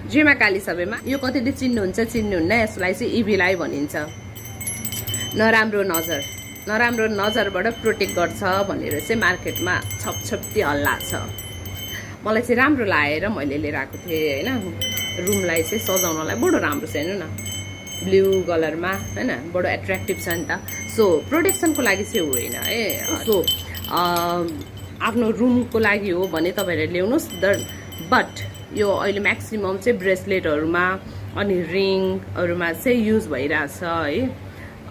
जेमा काली सबैमा यो कतिले चिन्नुहुन्छ चिन्नुहुन्न यसलाई चाहिँ इभिलाई भनिन्छ। नराम्रो नजरबाट प्रोटेक्ट गर्छ भनेर चाहिँ मार्केटमा छपछप्ती हल्ला छ। मलाई चाहिँ राम्रो लागेर मैले लिएर आएको थिएँ हैन। रुमलाई चाहिँ सजाउनलाई बडो राम्रो छ हेर्नु न, ब्लू कलरमा हैन, बडो एट्र्याक्टिभ छ नि त। सो प्रोटेक्सनको लागि चाहिँ होइन है। सो आफ्नो रुमको लागि हो भने तपाईहरुले ल्याउनुस्। बट यो अहिले म्याक्सिमम चाहिँ ब्रेसलेटहरुमा अनि रिङहरुमा चाहिँ युज भइराछ है।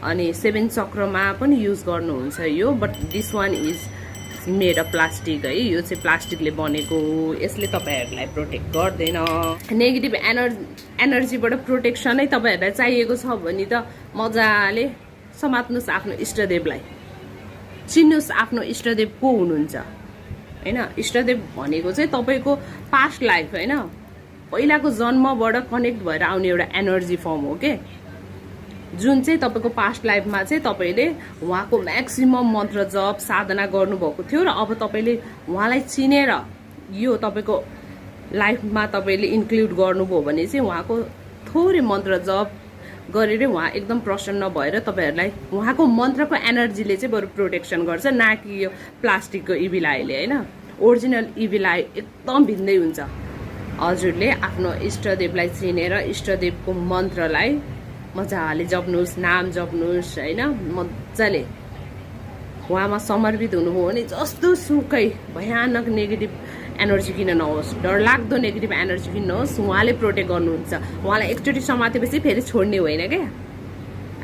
अनि 7 चक्रमा पनि युज गर्नुहुन्छ यो। But this one is made of plastic है। यो चाहिँ प्लास्टिकले बनेको हो। यसले तपाईहरुलाई प्रोटेक्ट गर्दैन। नेगेटिभ एनर्जीबाट प्रोटेक्सनै तपाईहरुलाई चाहिएको छ भने त मजाले समात्नुस् आफ्नो इष्टदेवलाई। चिन्नुस् आफ्नो इष्टदेव को हुनुहुन्छ हैन। इष्टदेव भनेको चाहिँ तपाईको पास्ट लाइफ हैन, पहिलाको जन्मबाट कनेक्ट भएर आउने एउटा एनर्जी फर्म हो के, जुन चाहिँ तपाईको पास्ट लाइफमा चाहिँ तपाईले उहाँको म्याक्सिमम मन्त्र जप साधना गर्नुभएको थियो र अब तपाईले उहाँलाई चिनेर यो तपाईको लाइफमा तपाईले इन्क्लुड गर्नुभयो भने चाहिँ उहाँको थोरै मन्त्र जप गरेर उहाँ एकदम प्रसन्न भएर तपाईहरुलाई उहाँको मन्त्रको एनर्जीले चाहिँ बरु प्रोटेक्सन गर्छ, ना कि यो प्लास्टिकको इभिलाइले हैन। ओरिजिनल इभिलाई एकदम भिन्दै हुन्छ। हजुरले आफ्नो इष्टदेवलाई चिनेर इष्टदेवको मन्त्रलाई मजाले जप्नुस्, नाम जप्नुस् हैन, मजाले उहाँमा समर्पित हुनु हो भने जस्तो सुकै भयानक नेगेटिभ एनर्जी किन नहोस्, डरलाग्दो नेगेटिभ एनर्जी किन नहोस्, उहाँले प्रोटेक्ट गर्नुहुन्छ। उहाँलाई एकचोटि समातेपछि फेरि छोड्ने होइन क्या।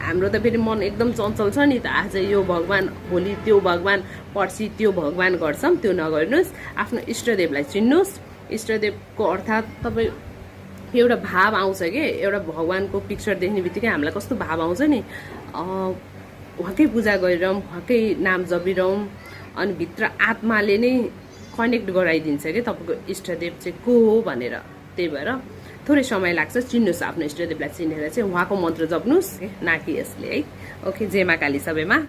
हाम्रो त फेरि मन एकदम चञ्चल छ नि त, आज यो भगवान भोलि त्यो भगवान पर्सि त्यो भगवान गर्छौं, त्यो नगर्नुस्। आफ्नो इष्टदेवलाई चिन्नुस्। इष्टदेवको अर्थात तपाईँ एउटा भाव आउँछ के, एउटा भगवानको पिक्चर देख्ने बित्तिकै हामीलाई कस्तो भाव आउँछ नि, उहाँकै पूजा गरिरहँ, उहाँकै नाम जपिरहँ, अनि भित्र आत्माले नै कनेक्ट गराइदिन्छ कि तपाईँको इष्टदेव चाहिँ को हो भनेर। त्यही भएर थोरै समय लाग्छ, चिन्नुस् आफ्नो इष्टदेवलाई। चिनेर चाहिँ उहाँको मन्त्र जप्नुस्, ना कि यसले है। ओके, जय मा काली सबैमा।